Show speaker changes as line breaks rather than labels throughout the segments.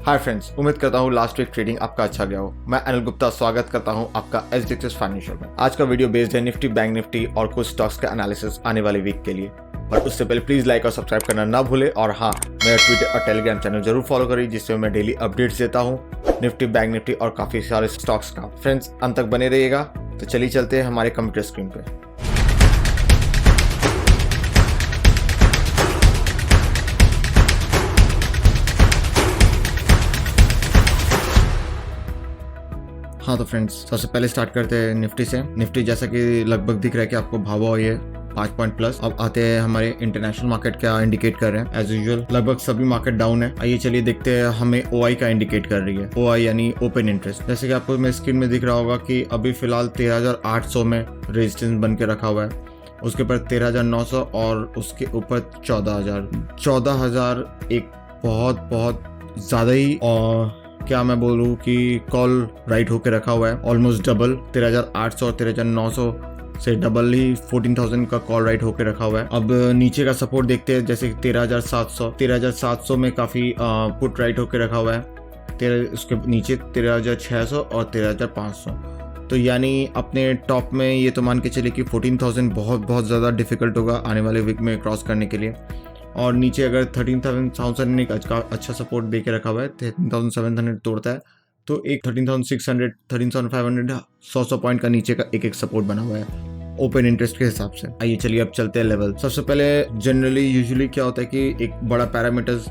Hi friends, उम्मीद करता हूँ लास्ट वीक ट्रेडिंग आपका अच्छा गया हो। मैं अनिल गुप्ता स्वागत करता हूँ आपका एसडीएक्स फाइनेंशियल में। आज का वीडियो बेस्ड है निफ्टी, बैंक निफ्टी और कुछ स्टॉक्स का एनालिसिस आने वाले वीक के लिए। पर उससे पहले प्लीज लाइक और सब्सक्राइब करना ना भूले और हाँ, मेरा ट्विटर और टेलीग्राम चैनल जरूर फॉलो करिए, जिसमें मैं डेली अपडेट्स देता हूँ निफ्टी, बैंक निफ्टी और काफी सारे स्टॉक्स का। फ्रेंड्स, अंत तक बने रहिएगा। तो चलिए चलते हैं हमारे कंप्यूटर स्क्रीन पे। हाँ तो फ्रेंड्स, सबसे पहले स्टार्ट करते हैं निफ्टी से। निफ्टी जैसा कि लगभग दिख रहा है कि आपको भावा हुई है 5 पॉइंट प्लस। अब आते हैं हमारे इंटरनेशनल मार्केट क्या इंडिकेट कर रहे हैं। एज यूजुअल लगभग सभी मार्केट डाउन है। आइए चलिए देखते हैं हमें ओआई का इंडिकेट कर रही है। ओआई यानी ओपन इंटरेस्ट। जैसे कि आपको मेरे स्क्रीन में दिख रहा होगा कि अभी फिलहाल 13,800 में रेजिस्टेंस बन के रखा हुआ है, उसके ऊपर 13,900 और उसके ऊपर 14,000 एक बहुत ज्यादा ही क्या मैं बोलूँ कि कॉल राइट होके रखा हुआ है। ऑलमोस्ट डबल 13,800 और 13,900 से डबल ही 14,000 का कॉल राइट होके रखा हुआ है। अब नीचे का सपोर्ट देखते हैं, जैसे 13,700 में काफी पुट राइट होके रखा हुआ है। उसके नीचे 13,600 और 13,500। तो यानी अपने टॉप में ये तो मान के चले कि 14,000 बहुत ज़्यादा डिफिकल्ट होगा आने वाले वीक में क्रॉस करने के लिए। और नीचे अगर 13,000 ने अच्छा सपोर्ट दे के रखा हुआ है, 13,700 तोड़ता है तो एक 13,600, 13,500 100 पॉइंट का नीचे का एक सपोर्ट बना हुआ है ओपन इंटरेस्ट के हिसाब से। आइए चलिए अब चलते हैं लेवल। सबसे पहले जनरली यूजुअली क्या होता है कि एक बड़ा पैरामीटर्स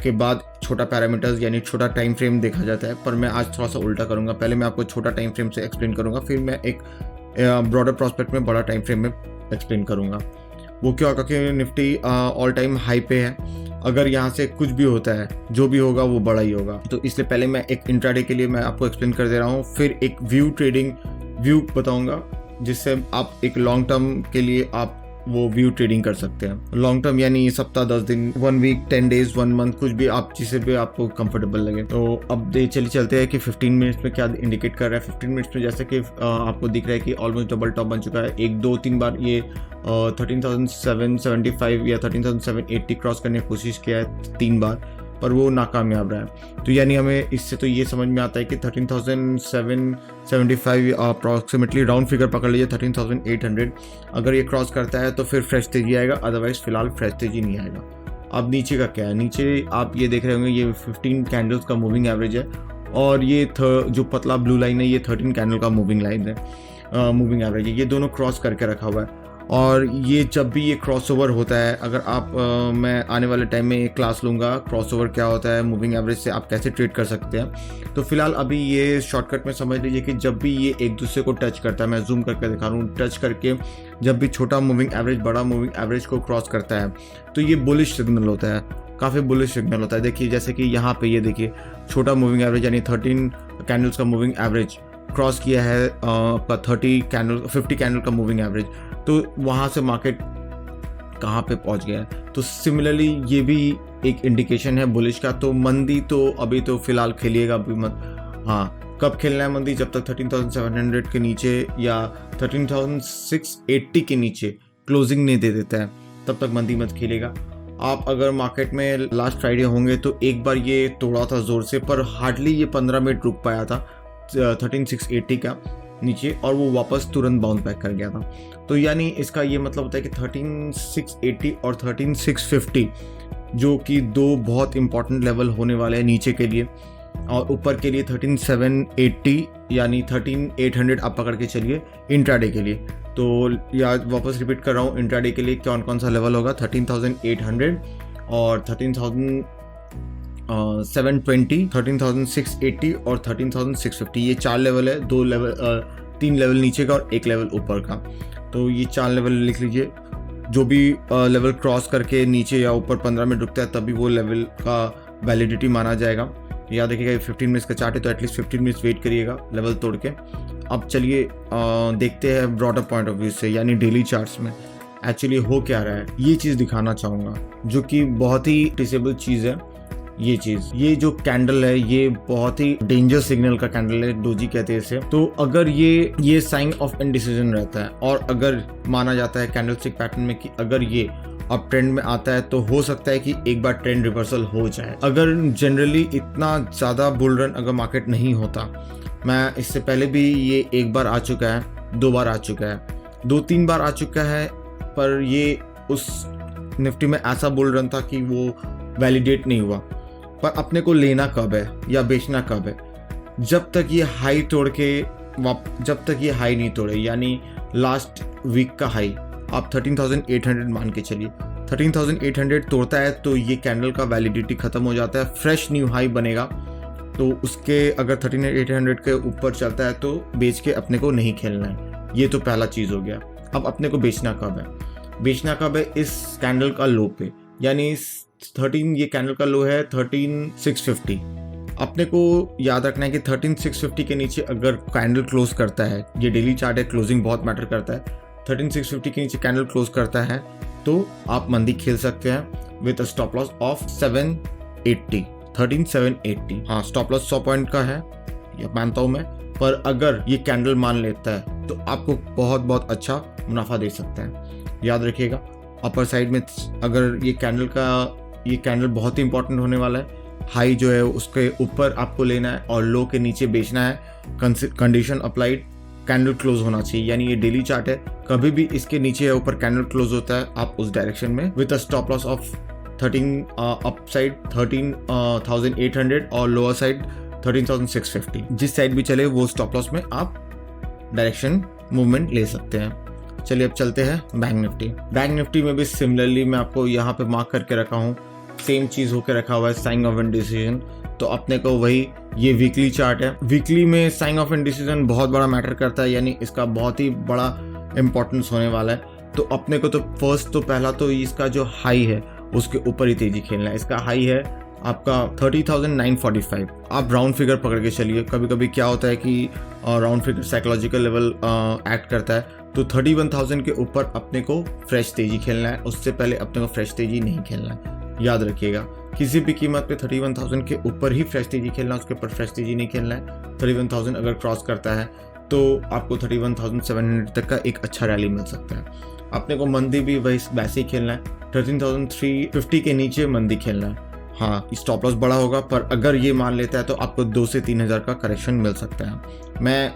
के बाद छोटा पैरामीटर्स यानी छोटा टाइम फ्रेम देखा जाता है, पर मैं आज थोड़ा सा उल्टा करूंगा। पहले मैं आपको छोटा टाइम फ्रेम से एक्सप्लेन करूंगा, फिर मैं एक ब्रॉडर प्रोस्पेक्ट में बड़ा टाइम फ्रेम में एक्सप्लेन करूंगा। वो क्या होगा कि निफ्टी ऑल टाइम हाई पे है। अगर यहाँ से कुछ भी होता है, जो भी होगा वो बड़ा ही होगा। तो इसलिए पहले मैं एक इंट्राडे के लिए मैं आपको एक्सप्लेन कर दे रहा हूँ, फिर एक व्यू बताऊंगा, जिससे आप एक लॉन्ग टर्म के लिए आप वो व्यू ट्रेडिंग कर सकते हैं। लॉन्ग टर्म यानी सप्ताह 10 दिन, 1 वीक, 10 डेज, 1 मंथ, कुछ भी आप जिसे भी आपको कंफर्टेबल लगे। तो अब चलते हैं कि 15 मिनट्स में क्या इंडिकेट कर रहा है। 15 मिनट्स में जैसे कि आपको दिख रहा है कि ऑलमोस्ट डबल टॉप बन चुका है। 1 2 3 बार ये 13,775 या 13,780 क्रॉस करने की कोशिश किया है 3 बार, पर वो नाकामयाब रहा है। तो यानी हमें इससे तो ये समझ में आता है कि 13,775 अप्रॉक्सीमेटली राउंड फिगर पकड़ लीजिए 13,800। अगर ये क्रॉस करता है तो फिर फ्रेश तेजी आएगा, अदरवाइज फिलहाल फ्रेश तेजी नहीं आएगा। अब नीचे का क्या है? नीचे आप ये देख रहे होंगे, ये 15 कैंडल्स का मूविंग एवरेज है और ये जो पतला ब्लू लाइन है ये 13 कैंडल का मूविंग लाइन है, मूविंग एवरेज है। ये दोनों क्रॉस करके रखा हुआ है और ये जब भी ये क्रॉसओवर होता है, अगर आप मैं आने वाले टाइम में एक क्लास लूँगा क्रॉसओवर क्या होता है, मूविंग एवरेज से आप कैसे ट्रेड कर सकते हैं। तो फिलहाल अभी ये शॉर्टकट में समझ लीजिए कि जब भी ये एक दूसरे को टच करता है, मैं जूम करके दिखा रहा हूँ, टच करके जब भी छोटा मूविंग एवरेज बड़ा मूविंग एवरेज को क्रॉस करता है तो ये बुलिश सिग्नल होता है, काफ़ी बुलिश सिग्नल होता है। देखिए जैसे कि यहाँ पे ये देखिए छोटा मूविंग एवरेज यानी 13 कैंडल्स का मूविंग एवरेज क्रॉस किया है आपका 50 कैंडल का मूविंग एवरेज। तो वहाँ से मार्केट कहाँ पे पहुँच गया है। तो सिमिलरली ये भी एक इंडिकेशन है बुलिश का। तो मंदी तो अभी तो फिलहाल खेलिएगा अभी मत। हाँ, कब खेलना है मंदी? जब तक 13,700 के नीचे या 13,680 के नीचे क्लोजिंग नहीं दे देता है तब तक मंदी मत खेलिएगा। आप अगर मार्केट में लास्ट फ्राइडे होंगे तो एक बार ये तोड़ा था जोर से, पर हार्डली ये 15 मिनट रुक पाया था 13,680 का नीचे और वो वापस तुरंत बाउंस बैक कर गया था। तो यानी इसका ये मतलब होता है कि 13,680 और 13,650 जो कि दो बहुत इंपॉर्टेंट लेवल होने वाले हैं नीचे के लिए, और ऊपर के लिए 13,780 यानी 13,800 आप पकड़ के चलिए इंट्राडे के लिए। तो याद वापस रिपीट कर रहा हूँ, इंट्राडे के लिए कौन सा लेवल होगा? 13,800 और 13,720, 13,680 और 13,650। ये 4 लेवल है, 3 लेवल नीचे का और 1 लेवल ऊपर का। तो ये 4 लेवल लिख लीजिए। जो भी लेवल क्रॉस करके नीचे या ऊपर 15 मिनट रुकता है तभी वो लेवल का वैलिडिटी माना जाएगा। याद रखिएगा 15 मिनट्स का चार्ट है तो एटलीस्ट 15 मिनट्स वेट करिएगा लेवल तोड़ के। अब चलिए देखते हैं ब्रॉडर पॉइंट ऑफ व्यू से यानी डेली चार्ट्स में एक्चुअली हो क्या रहा है। ये चीज़ दिखाना चाहूँगा जो कि बहुत ही डिसेबल चीज़ है ये चीज, ये जो कैंडल है ये बहुत ही डेंजर सिग्नल का कैंडल है, डोजी कहते हैं इसे। तो अगर ये साइन ऑफ इनडिसीजन रहता है और अगर माना जाता है कैंडलस्टिक पैटर्न में कि अगर ये अब ट्रेंड में आता है तो हो सकता है कि एक बार ट्रेंड रिवर्सल हो जाए। अगर जनरली इतना ज़्यादा बुल रन अगर मार्केट नहीं होता, मैं इससे पहले भी ये एक बार आ चुका है, 2 बार आ चुका है, 2-3 बार आ चुका है, पर ये उस निफ्टी में ऐसा बुल रन था कि वो वैलिडेट नहीं हुआ। पर अपने को लेना कब है या बेचना कब है? जब तक ये हाई तोड़ के जब तक ये हाई नहीं तोड़े, यानी लास्ट वीक का हाई आप 13,800 मान के चलिए, 13,800 तोड़ता है तो ये कैंडल का वैलिडिटी खत्म हो जाता है, फ्रेश न्यू हाई बनेगा। तो उसके अगर 13,800 के ऊपर चलता है तो बेच के अपने को नहीं खेलना है। ये तो पहला चीज़ हो गया। अब अपने को बेचना कब है? बेचना कब है? इस कैंडल का लो पे, यानी ये कैंडल का लो है 13,650। अपने को याद रखना है कि 13,650 के नीचे अगर कैंडल क्लोज करता है, ये डेली चार्ट है, क्लोजिंग बहुत मैटर करता है, 13,650 के नीचे कैंडल क्लोज करता है तो आप मंदी खेल सकते हैं with a stop loss of 780, 13,780। हाँ, स्टॉप लॉस 100 पॉइंट का है, ये मानता हूँ मैं, पर अगर ये कैंडल मान लेता है तो आपको बहुत बहुत अच्छा मुनाफा दे सकता है। याद रखिएगा, अपर साइड में अगर ये कैंडल बहुत ही इंपॉर्टेंट होने वाला है। हाई जो है उसके ऊपर आपको लेना है और लो के नीचे बेचना है। कंडीशन अप्लाइड, कैंडल क्लोज होना चाहिए, यानी ये डेली चार्ट है, कभी भी इसके नीचे या ऊपर कैंडल क्लोज होता है आप उस डायरेक्शन में with a stop loss of 13,800 और लोअर साइड 13,650। जिस साइड भी चले वो स्टॉप लॉस में आप डायरेक्शन मूवमेंट ले सकते हैं। चलिए अब चलते हैं बैंक निफ्टी। बैंक निफ्टी में भी सिमिलरली मैं आपको यहाँ पे मार्क करके रखा हूँ, सेम चीज होकर रखा हुआ है, साइन ऑफ इनडिसीजन। तो अपने को वही, ये वीकली चार्ट है, वीकली में साइन ऑफ इनडिसीजन बहुत बड़ा मैटर करता है, यानी इसका बहुत ही बड़ा इंपॉर्टेंस होने वाला है। तो अपने को तो पहला तो इसका जो हाई है उसके ऊपर ही तेजी खेलना है। इसका हाई है आपका 30,945। आप राउंड फिगर पकड़ के चलिए। कभी कभी क्या होता है कि round figure psychological level act करता है, तो 31,000 के ऊपर अपने को फ्रेश तेजी खेलना है, उससे पहले अपने को फ्रेश तेजी नहीं खेलना है। याद रखिएगा, किसी भी कीमत पे 31,000 के ऊपर ही फ्रेश तेजी खेलना है, उसके ऊपर फ्रेश तेजी नहीं खेलना है। 31,000 अगर क्रॉस करता है तो आपको 31,700 तक का एक अच्छा रैली मिल सकता है। अपने को मंदी भी वैसे ही खेलना है, 13,350 के नीचे मंदी खेलना है। हाँ, स्टॉप लॉस बड़ा होगा, पर अगर ये मान लेता है तो आपको 2 से 3,000 का करेक्शन मिल सकता है। मैं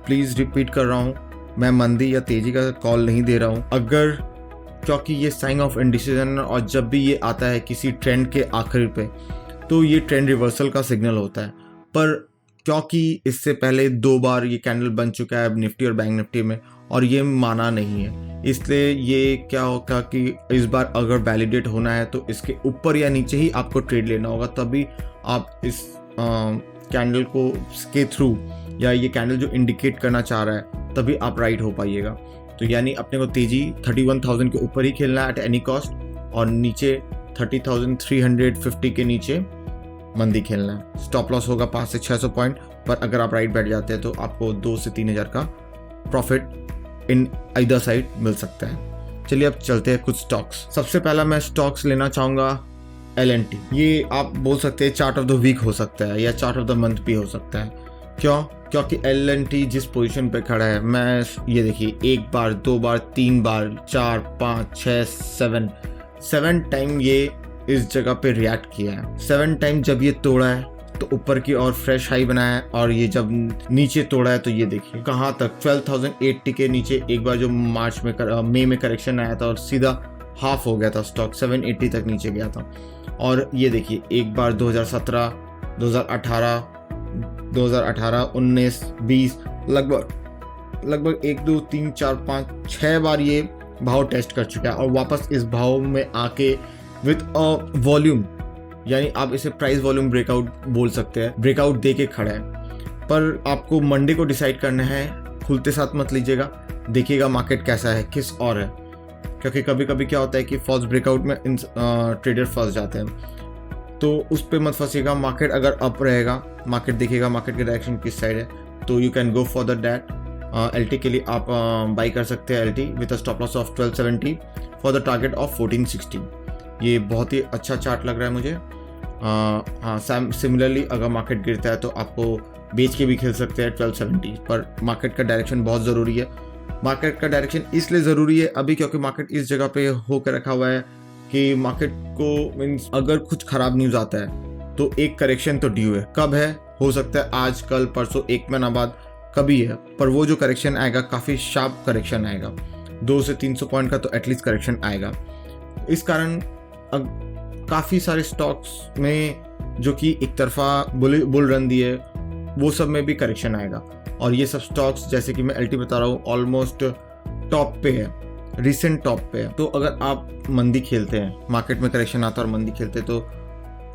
प्लीज़ रिपीट कर रहा हूँ, मैं मंदी या तेजी का कॉल नहीं दे रहा हूँ। अगर, क्योंकि ये साइन ऑफ इनडिसीजन और जब भी ये आता है किसी ट्रेंड के आखिर पे तो ये ट्रेंड रिवर्सल का सिग्नल होता है। पर क्योंकि इससे पहले 2 बार ये कैंडल बन चुका है निफ्टी और बैंक निफ्टी में और ये माना नहीं है, इसलिए ये क्या होगा कि इस बार अगर वैलिडेट होना है तो इसके ऊपर या नीचे ही आपको ट्रेड लेना होगा, तभी आप इस कैंडल को के थ्रू, या ये कैंडल जो इंडिकेट करना चाह रहा है, तभी आप राइट हो पाइएगा। तो यानी अपने को तेजी 31,000 के ऊपर ही खेलना है एट एनी कॉस्ट, और नीचे 30,350 के नीचे मंदी खेलना है। स्टॉप लॉस होगा 500 से 600 पॉइंट, पर अगर आप राइट बैठ जाते हैं तो आपको 2 से 3,000 का प्रॉफिट इन आइदर साइड मिल सकता है। चलिए अब चलते हैं कुछ स्टॉक्स। सबसे पहला मैं स्टॉक्स लेना चाहूँगा L&T। ये आप बोल सकते हैं चार्ट ऑफ द वीक हो सकता है या चार्ट ऑफ द मंथ भी हो सकता है। क्यों? क्योंकि L&T जिस पोजीशन पे खड़ा है, मैं ये देखिए 1 बार 2 बार 3 बार 4 5 6 7 टाइम ये इस जगह पे रिएक्ट किया है। 7 टाइम जब ये तोड़ा है तो ऊपर की और फ्रेश हाई बनाया है, और ये जब नीचे तोड़ा है तो ये देखिए कहाँ तक 12,080 के नीचे एक बार जो मई में करेक्शन आया था और सीधा हाफ हो गया था, स्टॉक 780 तक नीचे गया था। और ये देखिए एक बार 2017 2018 19 20 लगभग 1 2 3 4 5 6 बार ये भाव टेस्ट कर चुका है और वापस इस भाव में आके विद अ वॉल्यूम, यानी आप इसे प्राइस वॉल्यूम ब्रेकआउट बोल सकते हैं, ब्रेकआउट दे के खड़ा है। पर आपको मंडे को डिसाइड करना है, खुलते साथ मत लीजिएगा, देखिएगा मार्केट कैसा है, किस और है, क्योंकि कभी कभी क्या होता है कि फॉल्स ब्रेकआउट में ट्रेडर फंस जाते हैं, तो उस पर मत फंसिएगा। मार्केट अगर अप रहेगा, मार्केट देखिएगा मार्केट की डायरेक्शन किस साइड है, तो you can go for the that. LT के लिए आप बाई कर सकते हैं LT with a stop loss of 1270 for the target of 1460। ये बहुत ही अच्छा चार्ट लग रहा है मुझे। हाँ, सिमिलरली अगर मार्केट गिरता है तो आपको बेच के भी खेल सकते हैं 1270, पर मार्केट का डायरेक्शन बहुत ज़रूरी है। मार्केट का डायरेक्शन इसलिए ज़रूरी है अभी क्योंकि मार्केट इस जगह पे होकर रखा हुआ है कि मार्केट को मीन्स अगर कुछ ख़राब न्यूज़ आता है तो एक करेक्शन तो ड्यू है। कब है? हो सकता है आज, कल, परसों, एक महीना बाद, कभी है, पर वो जो करेक्शन आएगा काफ़ी शार्प करेक्शन आएगा। 200 से 300 पॉइंट का तो एटलीस्ट करेक्शन आएगा। इस कारण काफ़ी सारे स्टॉक्स में जो कि एक तरफा बुल रन दिए, वो सब में भी करेक्शन आएगा। और ये सब स्टॉक्स जैसे कि मैं एलटी बता रहा हूँ ऑलमोस्ट टॉप पे है, रिसेंट टॉप पे है। तो अगर आप मंदी खेलते हैं, मार्केट में करेक्शन आता है और मंदी खेलते हैं, तो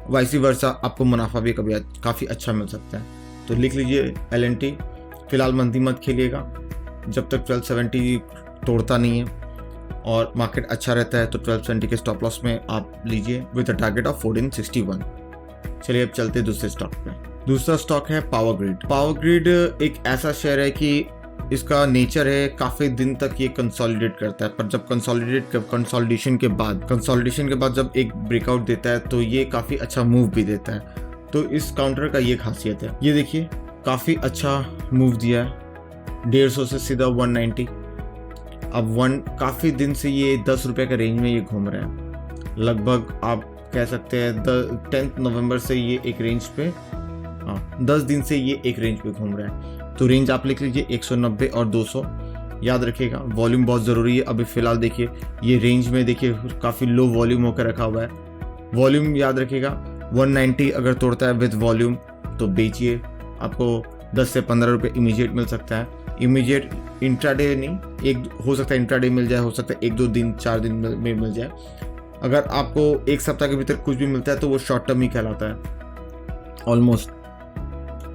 वाइस वर्सा आपको मुनाफा भी कभी काफ़ी अच्छा मिल सकता है। तो लिख लीजिए एलएनटी, फिलहाल मंदी मत खेलिएगा जब तक 1270 तोड़ता नहीं है और मार्केट अच्छा रहता है। तो 1270 के स्टॉप लॉस में आप लीजिए विद अ टारगेट ऑफ 1461। चलिए अब चलते हैं दूसरे स्टॉक पे। दूसरा स्टॉक है पावर ग्रिड। पावर ग्रिड एक ऐसा शेयर है कि इसका नेचर है काफ़ी दिन तक ये कंसोलिडेट करता है, पर जब कंसोलिडेशन के बाद जब एक ब्रेकआउट देता है तो ये काफ़ी अच्छा मूव भी देता है। तो इस काउंटर का ये खासियत है, ये देखिए काफ़ी अच्छा मूव दिया है, 150 से सीधा 190। अब काफ़ी दिन से ये 10 रुपये का रेंज में ये घूम रहा है। लगभग आप कह सकते हैं 10 नवंबर से ये एक रेंज पे 10 दिन से ये एक रेंज पे घूम रहा है। तो रेंज आप लिख लीजिए 190 और 200, याद रखिएगा। वॉल्यूम बहुत ज़रूरी है। अभी फ़िलहाल देखिए ये रेंज में देखिए काफ़ी लो वॉल्यूम होकर रखा हुआ है। वॉल्यूम याद रखिएगा 190 अगर तोड़ता है विद वॉल्यूम तो बेचिए, आपको 10 से 15 रुपये इमीडिएट मिल सकता है। इमीडिएट इंट्राडे नहीं, एक हो सकता है इंट्राडे मिल जाए, हो सकता है 1-2 दिन 4 दिन में मिल जाए। अगर आपको एक सप्ताह के भीतर कुछ भी मिलता है तो वो शॉर्ट टर्म ही कहलाता है ऑलमोस्ट।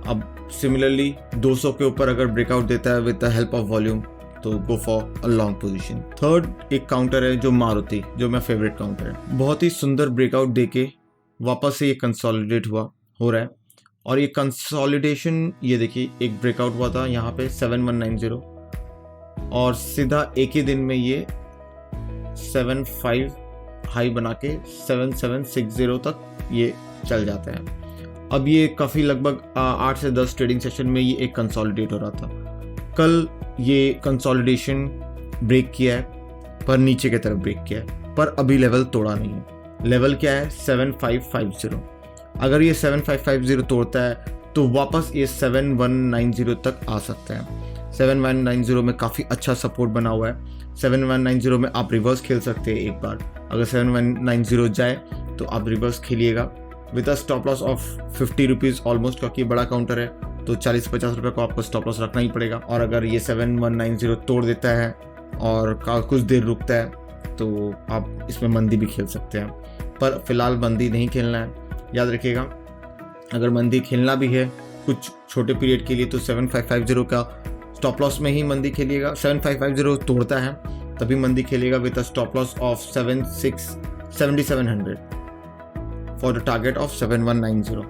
अब सिमिलरली 200 के ऊपर अगर ब्रेकआउट देता है with the help of volume तो go for a long position. Third एक काउंटर है जो मारुति, जो मेरा फेवरेट काउंटर है। बहुत ही सुंदर ब्रेकआउट देके वापस से ये कंसोलिडेट हो रहा है। और ये कंसोलिडेशन ये देखिए एक ब्रेकआउट हुआ था यहाँ पे 7190 और सीधा एक ही दिन में ये 75 हाई बना के 7760 तक ये चल जाता है। अब ये काफ़ी लगभग 8 से 10 ट्रेडिंग सेशन में ये एक कंसोलिडेट हो रहा था। कल ये कंसोलिडेशन ब्रेक किया है, पर नीचे की तरफ ब्रेक किया है, पर अभी लेवल तोड़ा नहीं है। लेवल क्या है? 7550। अगर ये 7550 तोड़ता है तो वापस ये 7190 तक आ सकता है। 7190 में काफ़ी अच्छा सपोर्ट बना हुआ है। 7190 में आप रिवर्स खेल सकते हैं एक बार। अगर 7190 जाए तो आप रिवर्स खेलिएगा with a stop loss of 50 rupees almost, क्योंकि बड़ा काउंटर है तो 40-50 रुपये को आपको स्टॉप लॉस रखना ही पड़ेगा। और अगर ये 7190 तोड़ देता है और कुछ देर रुकता है तो आप इसमें मंदी भी खेल सकते हैं, पर फिलहाल मंदी नहीं खेलना है। याद रखिएगा अगर मंदी खेलना भी है कुछ छोटे पीरियड के लिए तो 7550 का स्टॉप लॉस में ही मंदी खेलिएगा। 7550 तोड़ता है तभी मंदी खेलिएगा with a stop loss of 7700 for the target of 7190।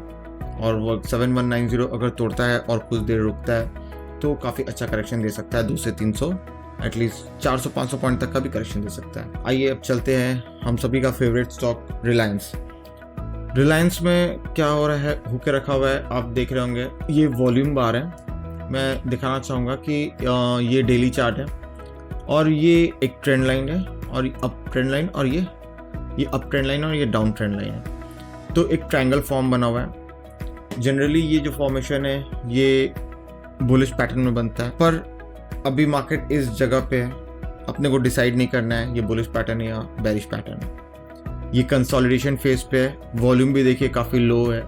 और वो 7190 अगर तोड़ता है और कुछ देर रुकता है तो काफ़ी अच्छा करेक्शन दे सकता है, 200 से 300 एटलीस्ट 400-500 पॉइंट तक का भी करेक्शन दे सकता है। आइए अब चलते हैं हम सभी का फेवरेट स्टॉक रिलायंस। रिलायंस में क्या हो रहा है, होके रखा हुआ है, आप देख रहे होंगे ये वॉल्यूम बार है। मैं दिखाना चाहूँगा कि ये डेली चार्ट है और ये एक ट्रेंड लाइन है और अप ट्रेंड लाइन, और ये अप ट्रेंड लाइन और ये डाउन ट्रेंड लाइन है। तो एक ट्रायंगल फॉर्म बना हुआ है। जनरली ये जो फॉर्मेशन है ये बुलिश पैटर्न में बनता है, पर अभी मार्केट इस जगह पे है, अपने को डिसाइड नहीं करना है ये बुलिश पैटर्न है या बेरिश पैटर्न है। ये कंसोलिडेशन फेज पे है। वॉल्यूम भी देखिए काफ़ी लो है।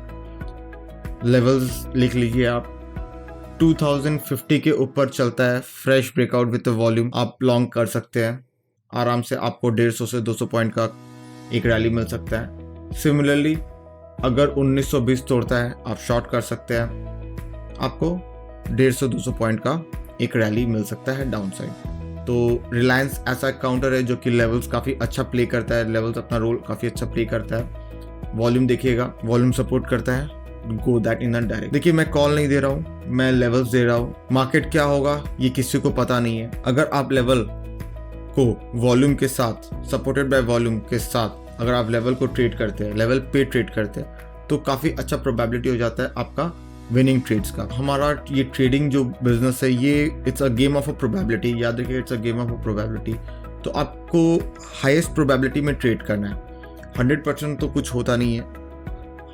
लेवल्स लिख लीजिए आप, 2050 के ऊपर चलता है। फ्रेश ब्रेकआउट विद वॉल्यूम आप लॉन्ग कर सकते हैं आराम से। आपको 150 से 200 पॉइंट का एक रैली मिल सकता है। सिमिलरली अगर 1920 तोड़ता है आप शॉर्ट कर सकते हैं, आपको 150-200 पॉइंट का एक रैली मिल सकता है डाउन साइड। तो रिलायंस ऐसा काउंटर है जो कि लेवल्स काफ़ी अच्छा प्ले करता है, लेवल्स अपना रोल काफ़ी अच्छा प्ले करता है। वॉल्यूम देखिएगा, वॉल्यूम सपोर्ट करता है, go that in the direct. देखिए मैं कॉल नहीं दे रहा हूँ, मैं लेवल्स दे रहा हूँ। मार्केट क्या होगा ये किसी को पता नहीं है। अगर आप लेवल को वॉल्यूम के साथ, सपोर्टेड बाय वॉल्यूम के साथ अगर आप लेवल को ट्रेड करते हैं, लेवल पे ट्रेड करते हैं, तो काफ़ी अच्छा प्रोबेबिलिटी हो जाता है आपका विनिंग ट्रेड्स का। हमारा ये ट्रेडिंग जो बिजनेस है ये it's a game of a probability, याद रखिए it's a game of a probability. तो आपको हाईएस्ट प्रोबेबिलिटी में ट्रेड करना है। 100% तो कुछ होता नहीं है।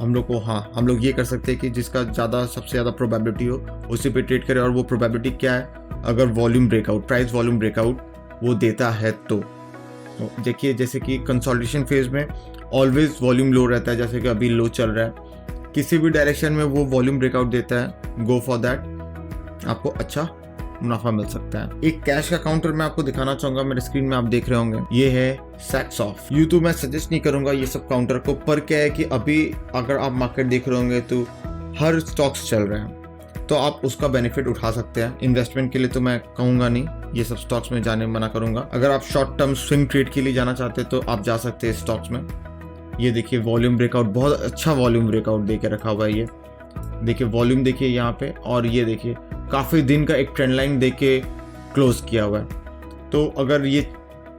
हम लोग ये कर सकते हैं कि जिसका सबसे ज़्यादा प्रोबेबिलिटी हो उसी पे ट्रेड करें। और वो प्रोबेबिलिटी क्या है, अगर volume breakout, price volume breakout वो देता है तो देखिए जैसे कि कंसोलिडेशन फेज में ऑलवेज वॉल्यूम लो रहता है, जैसे कि अभी लो चल रहा है। किसी भी डायरेक्शन में वो वॉल्यूम ब्रेकआउट देता है, गो फॉर दैट, आपको अच्छा मुनाफा मिल सकता है। एक कैश का काउंटर मैं आपको दिखाना चाहूंगा, मेरे स्क्रीन में आप देख रहे होंगे, ये है सैक्सऑफ। यूं तो मैं सजेस्ट नहीं करूंगा ये सब काउंटर को, पर क्या है कि अभी अगर आप मार्केट देख रहे होंगे तो हर स्टॉक्स चल रहे हैं, तो आप उसका बेनिफिट उठा सकते हैं। इन्वेस्टमेंट के लिए तो मैं कहूंगा नहीं, ये सब स्टॉक्स में जाने मना करूंगा। अगर आप शॉर्ट टर्म स्विंग ट्रेड के लिए जाना चाहते हैं तो आप जा सकते हैं स्टॉक्स में। ये देखिए वॉल्यूम ब्रेकआउट, बहुत अच्छा वॉल्यूम ब्रेकआउट देके रखा हुआ है। ये देखिए वॉल्यूम देखिए यहाँ पे, और ये देखिए काफ़ी दिन का एक ट्रेंड लाइन देके क्लोज किया हुआ है। तो अगर ये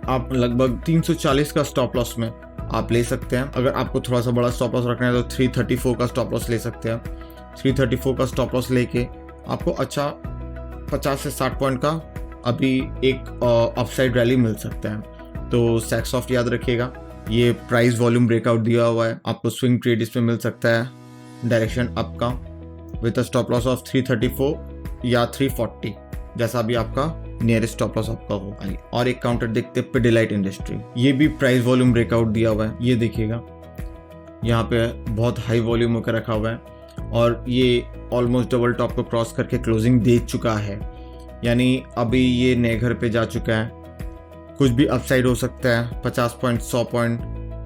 आप लगभग 340 का स्टॉप लॉस में आप ले सकते हैं। अगर आपको थोड़ा सा बड़ा स्टॉप लॉस रखना है तो 334 का स्टॉप लॉस ले सकते हैं। 334 का स्टॉप लॉस लेके आपको अच्छा 50 से 60 पॉइंट का अभी एक अपसाइड रैली मिल सकता है। तो सैक्सऑफ्ट याद रखिएगा, ये प्राइस वॉल्यूम ब्रेकआउट दिया हुआ है, आपको स्विंग ट्रेड इसमें मिल सकता है डायरेक्शन अप का, with a stop loss of 334 या 340, जैसा भी आपका नियरेस्ट स्टॉप लॉस आपका हो। और एक काउंटर देखते हैं पिडिलाइट इंडस्ट्री, ये भी प्राइस वॉल्यूम ब्रेकआउट दिया हुआ है। ये देखिएगा यहाँ पे बहुत हाई वॉल्यूम होकर रखा हुआ है और ये ऑलमोस्ट डबल टॉप को क्रॉस करके क्लोजिंग दे चुका है, यानी अभी ये नए घर पे जा चुका है। कुछ भी अपसाइड हो सकता है, 50 पॉइंट, 100 पॉइंट,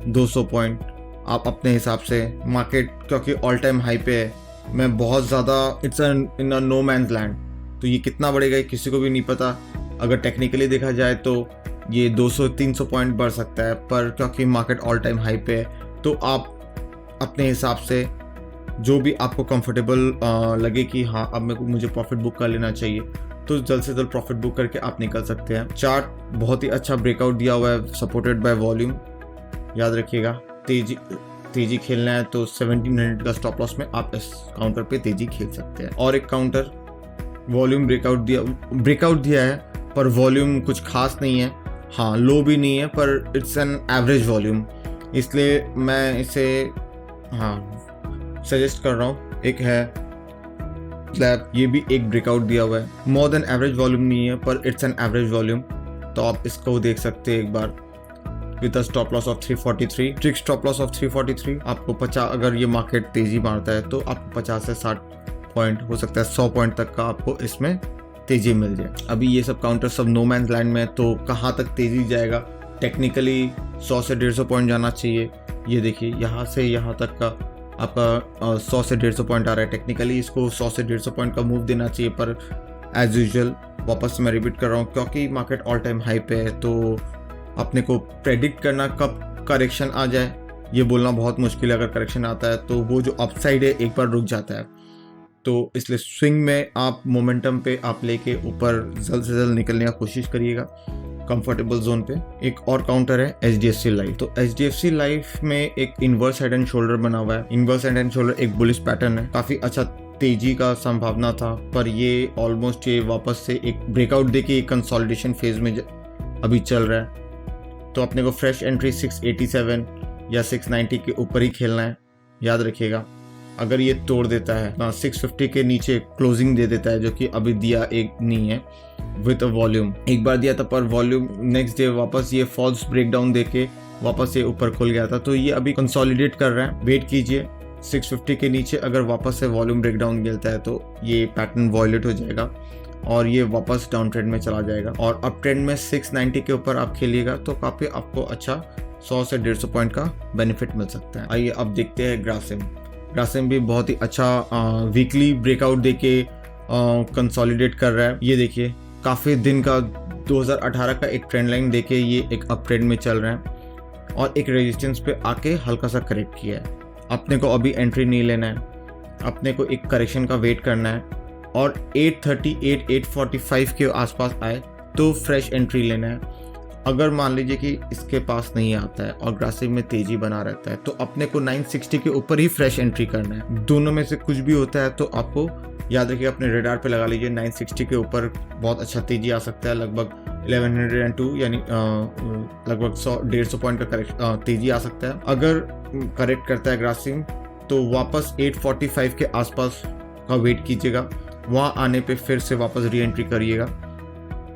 200 पॉइंट, आप अपने हिसाब से। मार्केट क्योंकि ऑल टाइम हाई पे है, मैं बहुत ज़्यादा it's in a no man's land, तो ये कितना बढ़ेगा किसी को भी नहीं पता। अगर टेक्निकली देखा जाए तो ये 200-300 पॉइंट बढ़ सकता है, पर क्योंकि मार्केट ऑल टाइम हाई पे है तो आप अपने हिसाब से जो भी आपको कंफर्टेबल लगे कि हाँ अब मुझे प्रॉफिट बुक कर लेना चाहिए, तो जल्द से जल्द प्रॉफिट बुक करके आप निकल सकते हैं। चार्ट बहुत ही अच्छा ब्रेकआउट दिया हुआ है, सपोर्टेड बाय वॉल्यूम। याद रखिएगा तेजी खेलना है तो 1700 का स्टॉप लॉस में आप इस काउंटर पे तेजी खेल सकते हैं। और एक काउंटर वॉल्यूम ब्रेकआउट दिया है, पर वॉल्यूम कुछ खास नहीं है, हाँ लो भी नहीं है, पर इट्स एन एवरेज वॉल्यूम, इसलिए मैं इसे सजेस्ट कर रहा हूँ। एक है स्लैब, ये भी एक ब्रेकआउट दिया हुआ है, मोर देन एवरेज वॉल्यूम नहीं है पर इट्स एन एवरेज वॉल्यूम, तो आप इसको देख सकते हैं एक बार, with a stop loss of 343, strict stop loss of 343। आपको 50, अगर ये मार्केट तेजी मारता है तो आपको 50 से 60 पॉइंट, हो सकता है 100 पॉइंट तक का आपको इसमें तेजी मिल जाए। अभी ये सब काउंटर सब नो मैन्स लैंड में, तो कहाँ तक तेजी जाएगा, टेक्निकली 100 से 150 पॉइंट जाना चाहिए। ये देखिए यहाँ से यहाँ तक का आपका 100 से 150 पॉइंट आ रहा है, टेक्निकली इसको 100 से 150 पॉइंट का मूव देना चाहिए, पर एज यूजुअल वापस मैं रिपीट कर रहा हूँ, क्योंकि मार्केट ऑल टाइम हाई पे है, तो अपने को प्रेडिक्ट करना कब करेक्शन आ जाए ये बोलना बहुत मुश्किल है। अगर करेक्शन आता है तो वो जो अपसाइड है एक बार रुक जाता है, तो इसलिए स्विंग में आप मोमेंटम पे आप लेके ऊपर जल्द से जल्द निकलने का कोशिश करिएगा कंफर्टेबल जोन पे। एक और काउंटर है HDFC लाइफ, तो HDFC लाइफ में एक इनवर्स हेड एंड शोल्डर बना हुआ है। इनवर्स हेड एंड शोल्डर एक बुलिश पैटर्न है, काफी अच्छा तेजी का संभावना था, पर ये ऑलमोस्ट ये वापस से एक ब्रेकआउट देके कंसोलिडेशन फेज में अभी चल रहा है, तो अपने को फ्रेश एंट्री 687 या 690 के ऊपर ही खेलना है। याद रखिएगा अगर ये तोड़ देता है 650 के नीचे क्लोजिंग दे देता है, जो कि अभी दिया एक नहीं है, विद वॉल्यूम एक बार दिया था, पर वॉल्यूम नेक्स्ट डे वापस ये फॉल्स ब्रेकडाउन देके वापस ये ऊपर खुल गया था, तो ये अभी कंसोलिडेट कर रहा है। वेट कीजिए 650 के नीचे अगर वापस से वॉल्यूम ब्रेकडाउन गिरता है तो ये पैटर्न वॉयलेट हो जाएगा और ये वापस डाउन ट्रेंड में चला जाएगा, और अप ट्रेंड में 690 के ऊपर आप खेलिएगा तो काफी आपको अच्छा 100 से 150 पॉइंट का बेनिफिट मिल सकता है। आइए अब देखते हैं ग्रासिम। ग्रासिम भी बहुत ही अच्छा वीकली ब्रेकआउट देके कंसोलिडेट कर रहा है। ये देखिए काफी दिन का 2018 का एक ट्रेंड लाइन देके ये एक अप ट्रेंड में चल रहा है और एक रेजिस्टेंस पे आके हल्का सा करेक्ट किया है। अपने को अभी एंट्री नहीं लेना है, अपने को एक करेक्शन का वेट करना है, और 838 845 के आसपास आए तो फ्रेश एंट्री लेना है। अगर मान लीजिए कि इसके पास नहीं आता है और ग्रासिम में तेजी बना रहता है तो अपने को 960 के ऊपर ही फ्रेश एंट्री करना है। दोनों में से कुछ भी होता है तो आपको याद रखिए, अपने रेडार पे लगा लीजिए 960 के ऊपर बहुत अच्छा तेजी आ सकता है, लगभग 1102 यानी लगभग 100-150 पॉइंट का तेजी आ सकता है। अगर करेक्ट करता है ग्रासिम तो वापस 845 के आसपास का वेट कीजिएगा, वहाँ आने पे फिर से वापस री एंट्री करिएगा।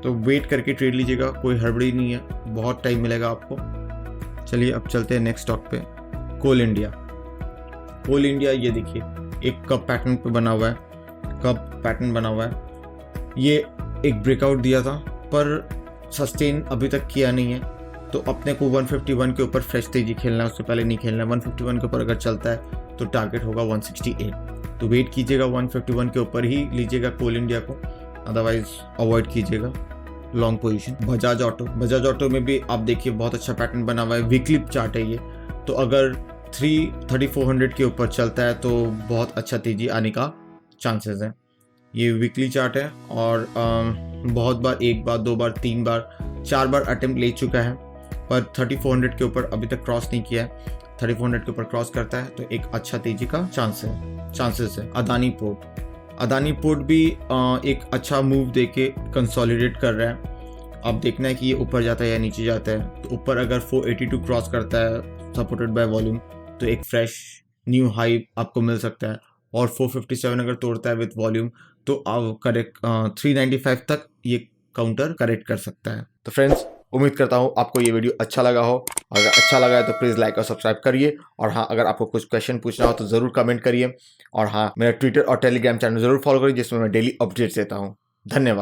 तो वेट करके ट्रेड लीजिएगा, कोई हड़बड़ी नहीं है, बहुत टाइम मिलेगा आपको। चलिए अब चलते हैं नेक्स्ट स्टॉक पे, कोल इंडिया। कोल इंडिया ये देखिए एक कप पैटर्न पे बना हुआ है, कप पैटर्न बना हुआ है। ये एक ब्रेकआउट दिया था पर सस्टेन अभी तक किया नहीं है, तो अपने को 151 के ऊपर फ्रेश तेजी खेलना है, उससे पहले नहीं खेलना है। 151 के ऊपर अगर चलता है तो टारगेट होगा 168, तो वेट कीजिएगा 151 के ऊपर ही लीजिएगा कोल इंडिया को, अदरवाइज अवॉइड कीजिएगा लॉन्ग पोजीशन। बजाज ऑटो में भी आप देखिए बहुत अच्छा पैटर्न बना हुआ है, वीकली चार्ट है ये, तो अगर 3400 के ऊपर चलता है तो बहुत अच्छा तेजी आने का चांसेस है। ये वीकली चार्ट है और बहुत बार, एक बार, दो बार, तीन बार, 4 बार अटेम्प्ट ले चुका है पर 3400 के ऊपर अभी तक क्रॉस नहीं किया है। 3400 के ऊपर क्रॉस करता है तो एक अच्छा तेजी का चांसेस है। अदानी पोर्ट भी एक अच्छा मूव देके कंसोलिडेट कर रहा है। अब देखना है कि ये ऊपर जाता है या नीचे जाता है। तो ऊपर अगर 482 क्रॉस करता है सपोर्टेड बाय वॉल्यूम तो एक फ्रेश न्यू हाई आपको मिल सकता है, और 457 अगर तोड़ता है विद वॉल्यूम तो आप करेक्ट 395 तक ये काउंटर करेक्ट कर सकता है। तो फ्रेंड्स, उम्मीद करता हूँ आपको ये वीडियो अच्छा लगा हो। अगर अच्छा लगा है तो प्लीज़ लाइक और सब्सक्राइब करिए, और हाँ, अगर आपको कुछ क्वेश्चन पूछना हो तो ज़रूर कमेंट करिए, और हाँ, मेरा ट्विटर और टेलीग्राम चैनल ज़रूर फॉलो करिए जिसमें मैं डेली अपडेट्स देता हूँ। धन्यवाद।